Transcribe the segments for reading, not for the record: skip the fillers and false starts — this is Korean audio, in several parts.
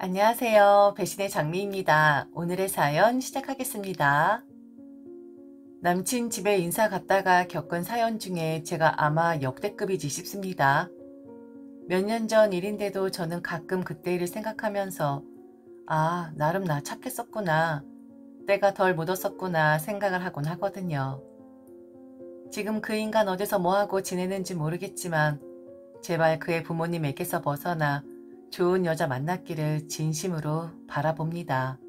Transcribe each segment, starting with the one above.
안녕하세요. 배신의 장미입니다. 오늘의 사연 시작하겠습니다. 남친 집에 인사 갔다가 겪은 사연 중에 제가 아마 역대급이지 싶습니다. 몇 년 전 일인데도 저는 가끔 그때 일을 생각하면서 나름 나 착했었구나. 때가 덜 묻었었구나 생각을 하곤 하거든요. 지금 그 인간 어디서 뭐하고 지내는지 모르겠지만 제발 그의 부모님에게서 벗어나 좋은 여자 만났기를 진심으로 바라봅니다.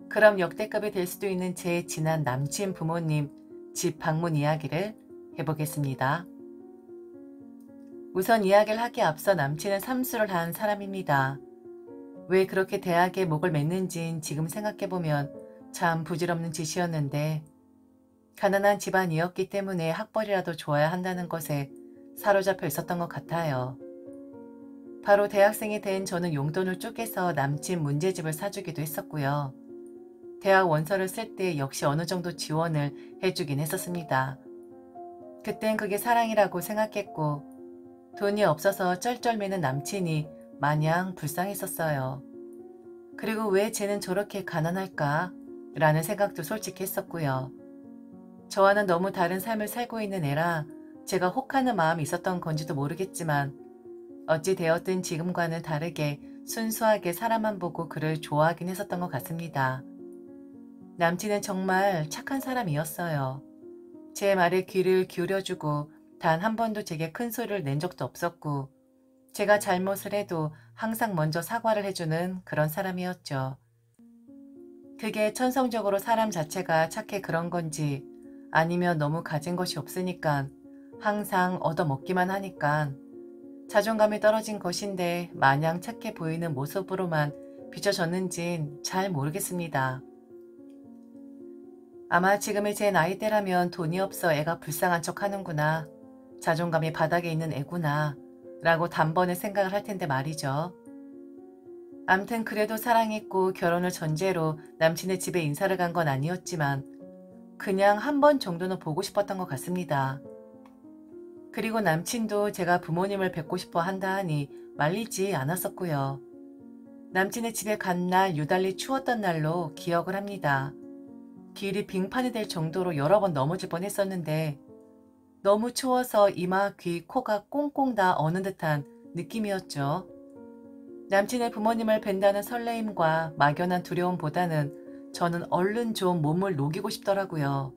그럼 역대급이 될 수도 있는 제 지난 남친 부모님 집 방문 이야기를 해보겠습니다. 우선 이야기를 하기에 앞서 남친은 삼수를 한 사람입니다. 왜 그렇게 대학에 목을 맸는진 지금 생각해보면 참 부질없는 짓이었는데 가난한 집안이었기 때문에 학벌이라도 좋아야 한다는 것에 사로잡혀 있었던 것 같아요. 바로 대학생이 된 저는 용돈을 쪼개서 남친 문제집을 사주기도 했었고요. 대학 원서를 쓸 때 역시 어느 정도 지원을 해주긴 했었습니다. 그땐 그게 사랑이라고 생각했고 돈이 없어서 쩔쩔매는 남친이 마냥 불쌍했었어요. 그리고 왜 쟤는 저렇게 가난할까? 라는 생각도 솔직히 했었고요. 저와는 너무 다른 삶을 살고 있는 애라 제가 혹하는 마음이 있었던 건지도 모르겠지만 어찌 되었든 지금과는 다르게 순수하게 사람만 보고 그를 좋아하긴 했었던 것 같습니다. 남친은 정말 착한 사람이었어요. 제 말에 귀를 기울여주고 단 한 번도 제게 큰 소리를 낸 적도 없었고 제가 잘못을 해도 항상 먼저 사과를 해주는 그런 사람이었죠. 그게 천성적으로 사람 자체가 착해 그런 건지 아니면 너무 가진 것이 없으니까 항상 얻어먹기만 하니까 자존감이 떨어진 것인데 마냥 착해 보이는 모습으로만 비춰졌는진 잘 모르겠습니다. 아마 지금의 제 나이대라면 돈이 없어 애가 불쌍한 척 하는구나. 자존감이 바닥에 있는 애구나. 라고 단번에 생각을 할 텐데 말이죠. 암튼 그래도 사랑했고 결혼을 전제로 남친의 집에 인사를 간 건 아니었지만 그냥 한 번 정도는 보고 싶었던 것 같습니다. 그리고 남친도 제가 부모님을 뵙고 싶어 한다 하니 말리지 않았었고요. 남친의 집에 간 날 유달리 추웠던 날로 기억을 합니다. 길이 빙판이 될 정도로 여러 번 넘어질 뻔했었는데 너무 추워서 이마, 귀, 코가 꽁꽁 다 어는 듯한 느낌이었죠. 남친의 부모님을 뵌다는 설레임과 막연한 두려움보다는 저는 얼른 좀 몸을 녹이고 싶더라고요.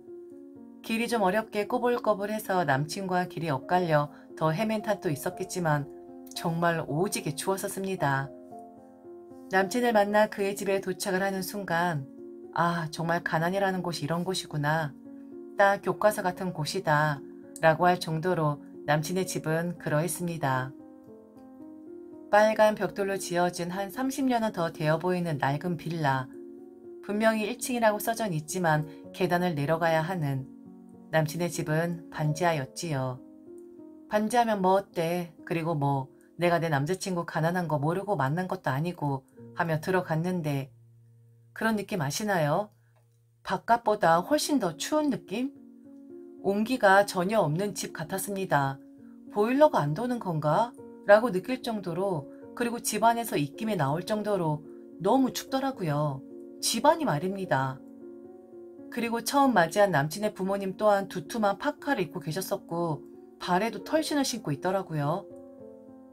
길이 좀 어렵게 꼬불꼬불해서 남친과 길이 엇갈려 더 헤맨 탓도 있었겠지만 정말 오지게 추웠었습니다. 남친을 만나 그의 집에 도착을 하는 순간 정말 가난이라는 곳이 이런 곳이구나. 딱 교과서 같은 곳이다. 라고 할 정도로 남친의 집은 그러했습니다. 빨간 벽돌로 지어진 한 30년은 더 되어 보이는 낡은 빌라. 분명히 1층이라고 써져 있지만 계단을 내려가야 하는 남친의 집은 반지하였지요. 반지하면 뭐 어때? 그리고 뭐 내가 내 남자친구 가난한 거 모르고 만난 것도 아니고 하며 들어갔는데 그런 느낌 아시나요? 바깥보다 훨씬 더 추운 느낌? 온기가 전혀 없는 집 같았습니다. 보일러가 안 도는 건가? 라고 느낄 정도로 그리고 집안에서 입김이 나올 정도로 너무 춥더라고요. 집안이 말입니다. 그리고 처음 맞이한 남친의 부모님 또한 두툼한 파카를 입고 계셨었고 발에도 털신을 신고 있더라고요.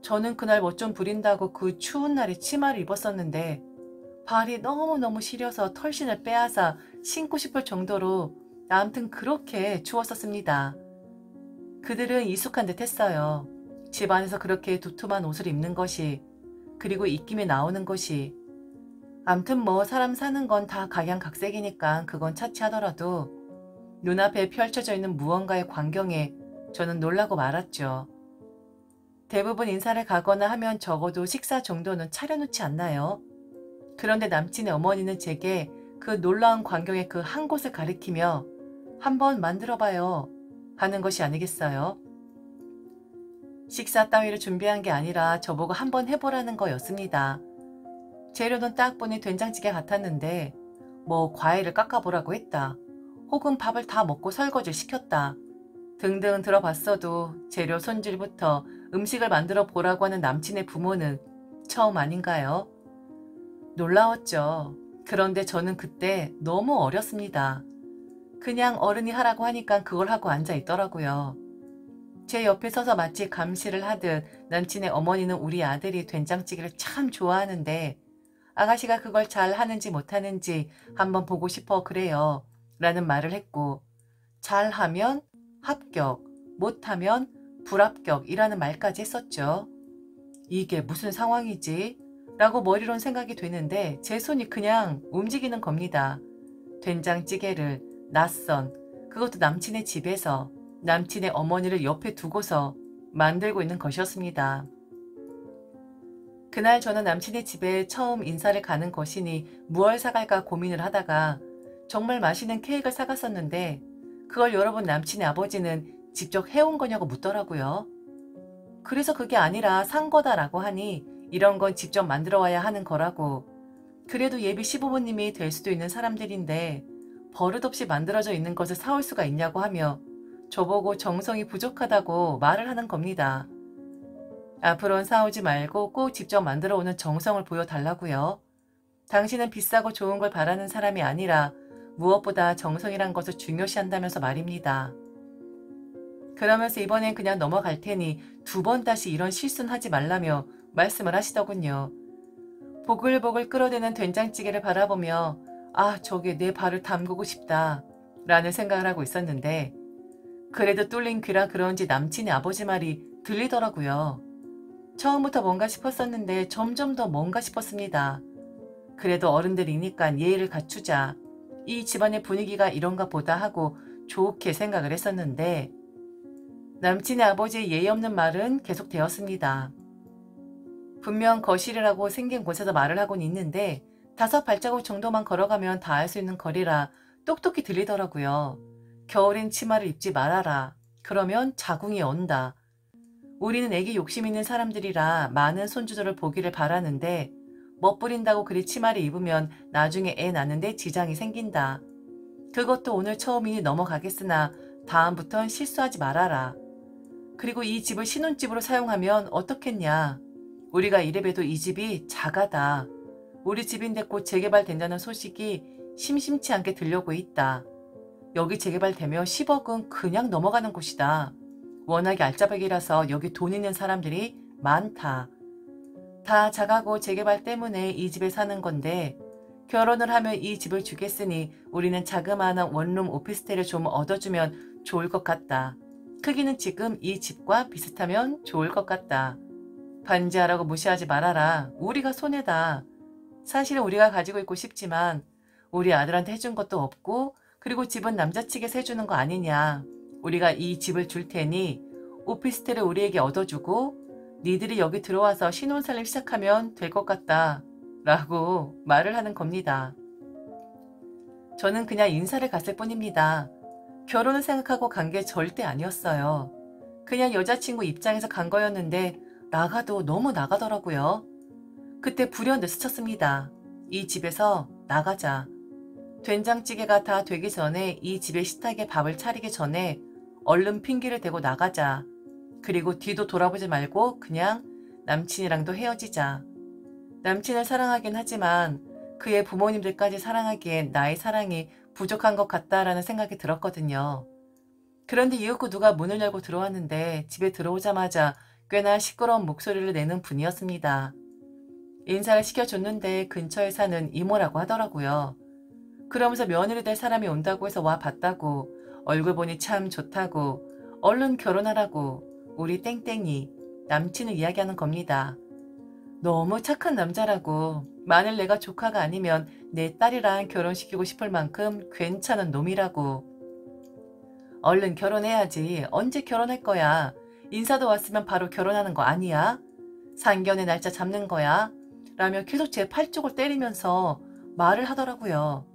저는 그날 뭐 좀 부린다고 그 추운 날에 치마를 입었었는데 발이 너무너무 시려서 털신을 빼앗아 신고 싶을 정도로 아무튼 그렇게 추웠었습니다. 그들은 익숙한 듯 했어요. 집안에서 그렇게 두툼한 옷을 입는 것이 그리고 입김이 나오는 것이 암튼 뭐 사람 사는 건 다 각양각색이니까 그건 차치하더라도 눈앞에 펼쳐져 있는 무언가의 광경에 저는 놀라고 말았죠. 대부분 인사를 가거나 하면 적어도 식사 정도는 차려놓지 않나요? 그런데 남친의 어머니는 제게 그 놀라운 광경의 그 한 곳을 가리키며 한번 만들어봐요 하는 것이 아니겠어요? 식사 따위를 준비한 게 아니라 저보고 한번 해보라는 거였습니다. 재료는 딱 보니 된장찌개 같았는데 뭐 과일을 깎아보라고 했다. 혹은 밥을 다 먹고 설거지를 시켰다. 등등 들어봤어도 재료 손질부터 음식을 만들어 보라고 하는 남친의 부모는 처음 아닌가요? 놀라웠죠. 그런데 저는 그때 너무 어렸습니다. 그냥 어른이 하라고 하니까 그걸 하고 앉아 있더라고요. 제 옆에 서서 마치 감시를 하듯 남친의 어머니는 우리 아들이 된장찌개를 참 좋아하는데 아가씨가 그걸 잘 하는지 못하는지 한번 보고 싶어 그래요. 라는 말을 했고 잘하면 합격, 못하면 불합격이라는 말까지 했었죠. 이게 무슨 상황이지? 라고 머리론 생각이 되는데 제 손이 그냥 움직이는 겁니다. 된장찌개를 낯선, 그것도 남친의 집에서 남친의 어머니를 옆에 두고서 만들고 있는 것이었습니다. 그날 저는 남친의 집에 처음 인사를 가는 것이니 무얼 사갈까 고민을 하다가 정말 맛있는 케이크를 사갔었는데 그걸 열어본 남친의 아버지는 직접 해온 거냐고 묻더라고요. 그래서 그게 아니라 산 거다라고 하니 이런 건 직접 만들어 와야 하는 거라고. 그래도 예비 시부모님이 될 수도 있는 사람들인데 버릇없이 만들어져 있는 것을 사올 수가 있냐고 하며 저보고 정성이 부족하다고 말을 하는 겁니다. 앞으로는 사오지 말고 꼭 직접 만들어 오는 정성을 보여달라고요. 당신은 비싸고 좋은 걸 바라는 사람이 아니라 무엇보다 정성이란 것을 중요시한다면서 말입니다. 그러면서 이번엔 그냥 넘어갈 테니 2번 다시 이런 실수는 하지 말라며 말씀을 하시더군요. 보글보글 끓어대는 된장찌개를 바라보며 아, 저게 내 발을 담그고 싶다 라는 생각을 하고 있었는데 그래도 뚫린 귀라 그런지 남친의 아버지 말이 들리더라고요. 처음부터 뭔가 싶었었는데 점점 더 뭔가 싶었습니다. 그래도 어른들이니까 예의를 갖추자. 이 집안의 분위기가 이런가 보다 하고 좋게 생각을 했었는데 남친의 아버지의 예의 없는 말은 계속되었습니다. 분명 거실이라고 생긴 곳에서 말을 하곤 있는데 5발자국 정도만 걸어가면 다 알 수 있는 거리라 똑똑히 들리더라고요. 겨울엔 치마를 입지 말아라. 그러면 자궁이 온다. 우리는 애기 욕심 있는 사람들이라 많은 손주들을 보기를 바라는데 멋부린다고 그리 치마를 입으면 나중에 애 낳는데 지장이 생긴다. 그것도 오늘 처음이니 넘어가겠으나 다음부턴 실수하지 말아라. 그리고 이 집을 신혼집으로 사용하면 어떻겠냐. 우리가 이래봬도 이 집이 자가다. 우리 집인데 곧 재개발된다는 소식이 심심치 않게 들려오고 있다. 여기 재개발되면 10억은 그냥 넘어가는 곳이다. 워낙에 알짜배기라서 여기 돈 있는 사람들이 많다. 다 자가고 재개발 때문에 이 집에 사는 건데 결혼을 하면 이 집을 주겠으니 우리는 자그마한 원룸 오피스텔을 좀 얻어주면 좋을 것 같다. 크기는 지금 이 집과 비슷하면 좋을 것 같다. 반지하라고 무시하지 말아라. 우리가 손해다. 사실은 우리가 가지고 있고 싶지만 우리 아들한테 해준 것도 없고 그리고 집은 남자 측에서 해주는 거 아니냐. 우리가 이 집을 줄 테니 오피스텔을 우리에게 얻어주고 니들이 여기 들어와서 신혼살림 시작하면 될 것 같다. 라고 말을 하는 겁니다. 저는 그냥 인사를 갔을 뿐입니다. 결혼을 생각하고 간 게 절대 아니었어요. 그냥 여자친구 입장에서 간 거였는데 나가도 너무 나가더라고요. 그때 불현듯 스쳤습니다. 이 집에서 나가자. 된장찌개가 다 되기 전에 이 집의 식탁에 밥을 차리기 전에 얼른 핑계를 대고 나가자. 그리고 뒤도 돌아보지 말고 그냥 남친이랑도 헤어지자. 남친을 사랑하긴 하지만 그의 부모님들까지 사랑하기엔 나의 사랑이 부족한 것 같다라는 생각이 들었거든요. 그런데 이윽고 누가 문을 열고 들어왔는데 집에 들어오자마자 꽤나 시끄러운 목소리를 내는 분이었습니다. 인사를 시켜줬는데 근처에 사는 이모라고 하더라고요. 그러면서 며느리 될 사람이 온다고 해서 와 봤다고 얼굴 보니 참 좋다고 얼른 결혼하라고 우리 땡땡이 남친을 이야기하는 겁니다. 너무 착한 남자라고 만일 내가 조카가 아니면 내 딸이랑 결혼시키고 싶을 만큼 괜찮은 놈이라고. 얼른 결혼해야지. 언제 결혼할 거야. 인사도 왔으면 바로 결혼하는 거 아니야? 상견례 날짜 잡는 거야. 라며 계속 제 팔쪽을 때리면서 말을 하더라고요.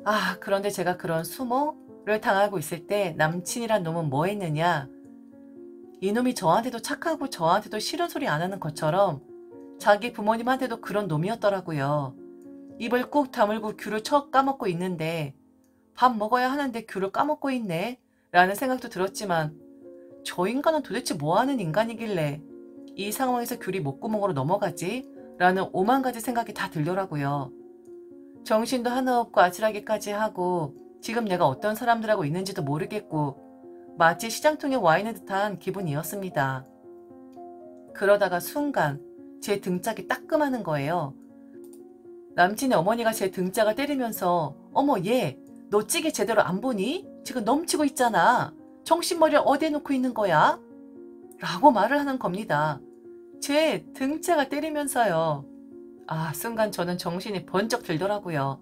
아, 그런데 제가 그런 수모를 당하고 있을 때 남친이란 놈은 뭐 했느냐. 이놈이 저한테도 착하고 저한테도 싫은 소리 안 하는 것처럼 자기 부모님한테도 그런 놈이었더라고요. 입을 꾹 다물고 귤을 척 까먹고 있는데 밥 먹어야 하는데 귤을 까먹고 있네 라는 생각도 들었지만 저 인간은 도대체 뭐하는 인간이길래 이 상황에서 귤이 목구멍으로 넘어가지? 라는 오만 가지 생각이 다 들더라고요. 정신도 하나 없고 아찔하기까지 하고 지금 내가 어떤 사람들하고 있는지도 모르겠고 마치 시장통에 와 있는 듯한 기분이었습니다. 그러다가 순간 제 등짝이 따끔하는 거예요. 남친의 어머니가 제 등짝을 때리면서 어머 얘 너 찌개 제대로 안 보니? 지금 넘치고 있잖아. 정신머리를 어디에 놓고 있는 거야? 라고 말을 하는 겁니다. 제 등짝을 때리면서요. 아, 순간 저는 정신이 번쩍 들더라고요.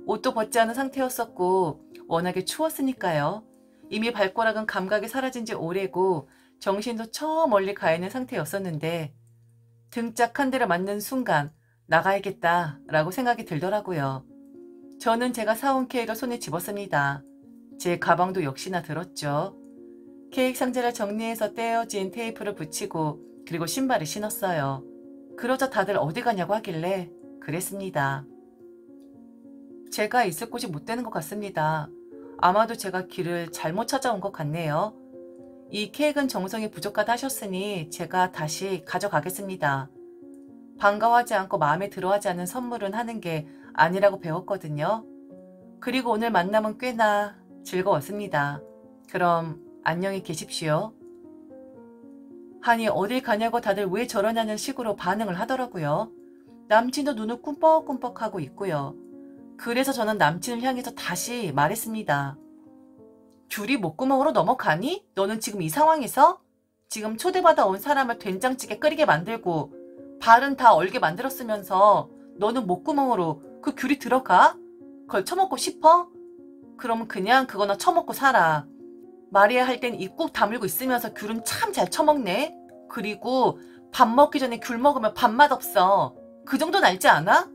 옷도 벗지 않은 상태였었고 워낙에 추웠으니까요. 이미 발가락은 감각이 사라진 지 오래고 정신도 저 멀리 가 있는 상태였었는데 등짝 한 대를 맞는 순간 나가야겠다라고 생각이 들더라고요. 저는 제가 사온 케이크를 손에 집었습니다. 제 가방도 역시나 들었죠. 케이크 상자를 정리해서 떼어진 테이프를 붙이고 그리고 신발을 신었어요. 그러자 다들 어디 가냐고 하길래 그랬습니다. 제가 있을 곳이 못 되는 것 같습니다. 아마도 제가 길을 잘못 찾아온 것 같네요. 이 케이크는 정성이 부족하다 하셨으니 제가 다시 가져가겠습니다. 반가워하지 않고 마음에 들어하지 않는 선물은 하는 게 아니라고 배웠거든요. 그리고 오늘 만남은 꽤나 즐거웠습니다. 그럼 안녕히 계십시오. 아니 어딜 가냐고 다들 왜 저러냐는 식으로 반응을 하더라고요. 남친도 눈을 꿈뻑꿈뻑하고 있고요. 그래서 저는 남친을 향해서 다시 말했습니다. 귤이 목구멍으로 넘어가니? 너는 지금 이 상황에서? 지금 초대받아 온 사람을 된장찌개 끓이게 만들고 발은 다 얼게 만들었으면서 너는 목구멍으로 그 귤이 들어가? 그걸 처먹고 싶어? 그럼 그냥 그거나 처먹고 살아. 말이야 할 땐 입 꾹 다물고 있으면서 귤은 참 잘 처먹네. 그리고 밥 먹기 전에 귤 먹으면 밥맛 없어. 그 정도는 알지 않아?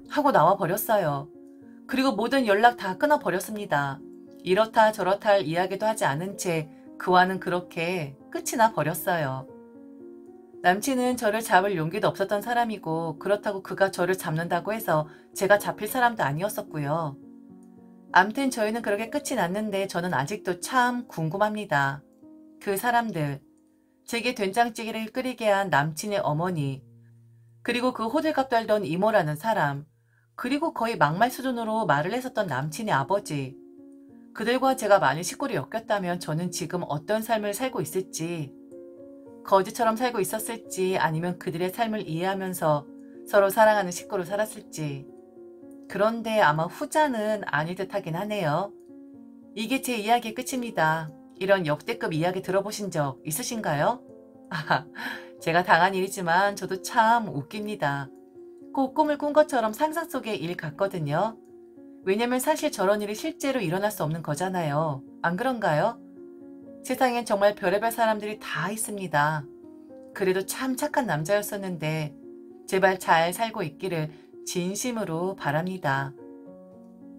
하고 나와 버렸어요. 그리고 모든 연락 다 끊어버렸습니다. 이렇다 저렇다 할 이야기도 하지 않은 채 그와는 그렇게 끝이 나 버렸어요. 남친은 저를 잡을 용기도 없었던 사람이고 그렇다고 그가 저를 잡는다고 해서 제가 잡힐 사람도 아니었었고요. 암튼 저희는 그렇게 끝이 났는데 저는 아직도 참 궁금합니다. 그 사람들, 제게 된장찌개를 끓이게 한 남친의 어머니, 그리고 그 호들갑 떨던 이모라는 사람, 그리고 거의 막말 수준으로 말을 했었던 남친의 아버지. 그들과 제가 많이 식구를 엮였다면 저는 지금 어떤 삶을 살고 있을지, 거지처럼 살고 있었을지 아니면 그들의 삶을 이해하면서 서로 사랑하는 식구로 살았을지. 그런데 아마 후자는 아닐 듯 하긴 하네요. 이게 제 이야기의 끝입니다. 이런 역대급 이야기 들어보신 적 있으신가요? 아, 제가 당한 일이지만 저도 참 웃깁니다. 꼭 꿈을 꾼 것처럼 상상 속의 일 같거든요. 왜냐면 사실 저런 일이 실제로 일어날 수 없는 거잖아요. 안 그런가요? 세상엔 정말 별의별 사람들이 다 있습니다. 그래도 참 착한 남자였었는데 제발 잘 살고 있기를 진심으로 바랍니다.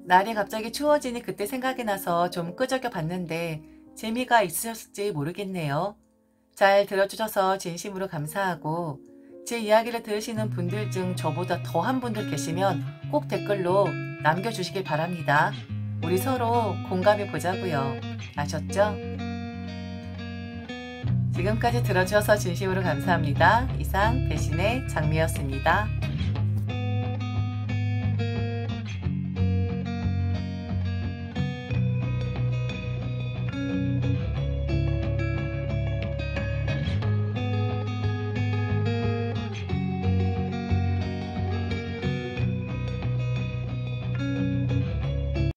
날이 갑자기 추워지니 그때 생각이 나서 좀 끄적여 봤는데 재미가 있으셨을지 모르겠네요. 잘 들어주셔서 진심으로 감사하고 제 이야기를 들으시는 분들 중 저보다 더한 분들 계시면 꼭 댓글로 남겨주시길 바랍니다. 우리 서로 공감해 보자고요. 아셨죠? 지금까지 들어주셔서 진심으로 감사합니다. 이상 배신의 장미였습니다.